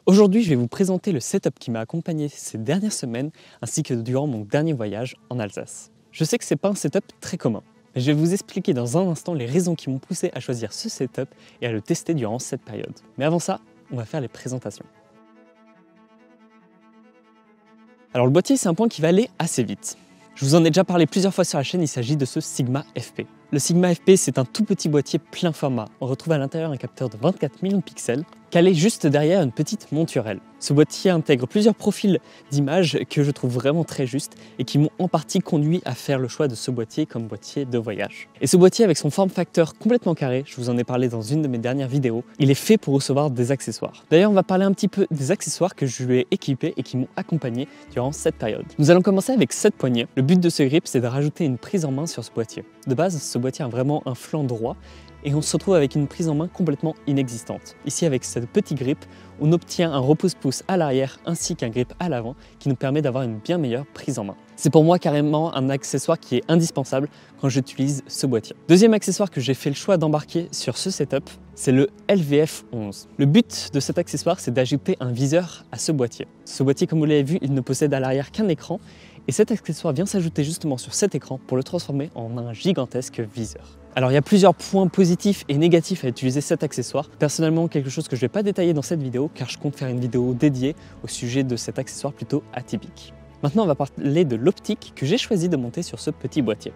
Aujourd'hui, je vais vous présenter le setup qui m'a accompagné ces dernières semaines ainsi que durant mon dernier voyage en Alsace. Je sais que ce n'est pas un setup très commun, mais je vais vous expliquer dans un instant les raisons qui m'ont poussé à choisir ce setup et à le tester durant cette période. Mais avant ça, on va faire les présentations. Alors le boîtier, c'est un point qui va aller assez vite. Je vous en ai déjà parlé plusieurs fois sur la chaîne, il s'agit de ce Sigma FP. Le Sigma FP, c'est un tout petit boîtier plein format. On retrouve à l'intérieur un capteur de 24 millions de pixels, calé juste derrière une petite monturelle. Ce boîtier intègre plusieurs profils d'images que je trouve vraiment très justes et qui m'ont en partie conduit à faire le choix de ce boîtier comme boîtier de voyage. Et ce boîtier avec son form factor complètement carré, je vous en ai parlé dans une de mes dernières vidéos, il est fait pour recevoir des accessoires. D'ailleurs, on va parler un petit peu des accessoires que je lui ai équipés et qui m'ont accompagné durant cette période. Nous allons commencer avec cette poignée. Le but de ce grip, c'est de rajouter une prise en main sur ce boîtier. De base, ce boîtier a vraiment un flanc droit et on se retrouve avec une prise en main complètement inexistante. Ici, avec cette petite grip, on obtient un repose-pouce à l'arrière ainsi qu'un grip à l'avant qui nous permet d'avoir une bien meilleure prise en main. C'est pour moi carrément un accessoire qui est indispensable quand j'utilise ce boîtier. Deuxième accessoire que j'ai fait le choix d'embarquer sur ce setup, c'est le LVF11. Le but de cet accessoire, c'est d'ajouter un viseur à ce boîtier. Ce boîtier, comme vous l'avez vu, il ne possède à l'arrière qu'un écran et cet accessoire vient s'ajouter justement sur cet écran pour le transformer en un gigantesque viseur. Alors il y a plusieurs points positifs et négatifs à utiliser cet accessoire. Personnellement, quelque chose que je ne vais pas détailler dans cette vidéo car je compte faire une vidéo dédiée au sujet de cet accessoire plutôt atypique. Maintenant, on va parler de l'optique que j'ai choisi de monter sur ce petit boîtier.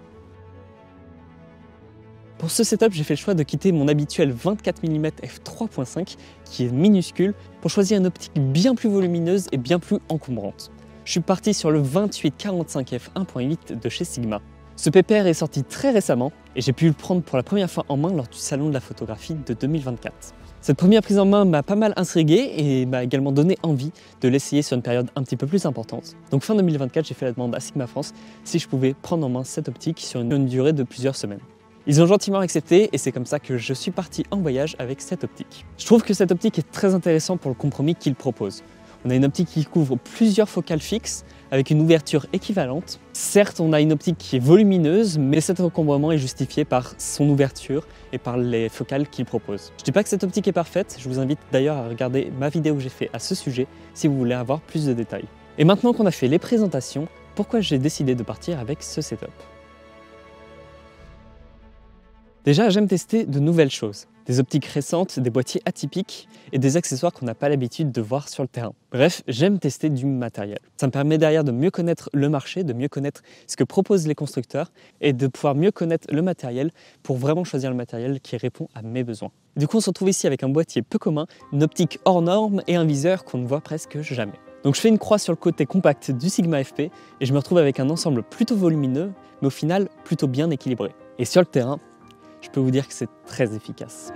Pour ce setup, j'ai fait le choix de quitter mon habituel 24 mm f3.5 qui est minuscule pour choisir une optique bien plus volumineuse et bien plus encombrante. Je suis parti sur le 28-45 f1.8 de chez Sigma. Ce pépère est sorti très récemment et j'ai pu le prendre pour la première fois en main lors du salon de la photographie de 2024. Cette première prise en main m'a pas mal intrigué et m'a également donné envie de l'essayer sur une période un petit peu plus importante. Donc fin 2024, j'ai fait la demande à Sigma France si je pouvais prendre en main cette optique sur une durée de plusieurs semaines. Ils ont gentiment accepté et c'est comme ça que je suis parti en voyage avec cette optique. Je trouve que cette optique est très intéressante pour le compromis qu'ils proposent. On a une optique qui couvre plusieurs focales fixes avec une ouverture équivalente. Certes, on a une optique qui est volumineuse, mais cet encombrement est justifié par son ouverture et par les focales qu'il propose. Je ne dis pas que cette optique est parfaite, je vous invite d'ailleurs à regarder ma vidéo que j'ai faite à ce sujet si vous voulez avoir plus de détails. Et maintenant qu'on a fait les présentations, pourquoi j'ai décidé de partir avec ce setup ? Déjà, j'aime tester de nouvelles choses. Des optiques récentes, des boîtiers atypiques et des accessoires qu'on n'a pas l'habitude de voir sur le terrain. Bref, j'aime tester du matériel. Ça me permet derrière de mieux connaître le marché, de mieux connaître ce que proposent les constructeurs et de pouvoir mieux connaître le matériel pour vraiment choisir le matériel qui répond à mes besoins. Du coup, on se retrouve ici avec un boîtier peu commun, une optique hors norme et un viseur qu'on ne voit presque jamais. Donc je fais une croix sur le côté compact du Sigma FP et je me retrouve avec un ensemble plutôt volumineux, mais au final plutôt bien équilibré. Et sur le terrain, je peux vous dire que c'est très efficace.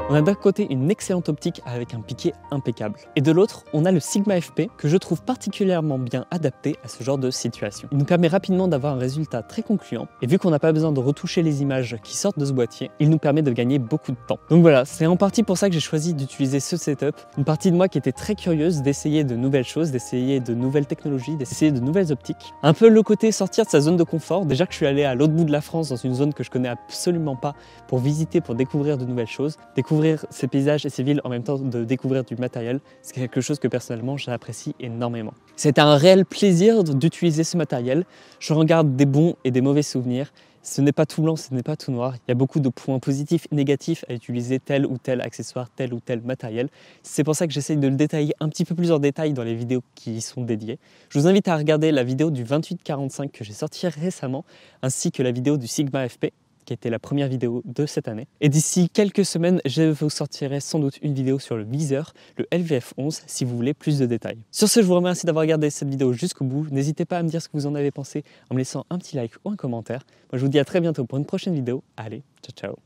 On a d'un côté une excellente optique avec un piqué impeccable. Et de l'autre, on a le Sigma FP que je trouve particulièrement bien adapté à ce genre de situation. Il nous permet rapidement d'avoir un résultat très concluant. Et vu qu'on n'a pas besoin de retoucher les images qui sortent de ce boîtier, il nous permet de gagner beaucoup de temps. Donc voilà, c'est en partie pour ça que j'ai choisi d'utiliser ce setup. Une partie de moi qui était très curieuse d'essayer de nouvelles choses, d'essayer de nouvelles technologies, d'essayer de nouvelles optiques. Un peu le côté sortir de sa zone de confort. Déjà que je suis allé à l'autre bout de la France dans une zone que je connais absolument pas pour visiter, pour découvrir de nouvelles choses. Découvrir ces paysages et ces villes en même temps de découvrir du matériel, c'est quelque chose que personnellement j'apprécie énormément. C'était un réel plaisir d'utiliser ce matériel. Je regarde des bons et des mauvais souvenirs. Ce n'est pas tout blanc, ce n'est pas tout noir. Il y a beaucoup de points positifs et négatifs à utiliser tel ou tel accessoire, tel ou tel matériel. C'est pour ça que j'essaye de le détailler un petit peu plus en détail dans les vidéos qui y sont dédiées. Je vous invite à regarder la vidéo du 28-45 que j'ai sortie récemment, ainsi que la vidéo du Sigma FP. qui a été la première vidéo de cette année. Et d'ici quelques semaines, je vous sortirai sans doute une vidéo sur le viseur, le LVF11, si vous voulez plus de détails. Sur ce, je vous remercie d'avoir regardé cette vidéo jusqu'au bout. N'hésitez pas à me dire ce que vous en avez pensé en me laissant un petit like ou un commentaire. Moi, je vous dis à très bientôt pour une prochaine vidéo. Allez, ciao ciao.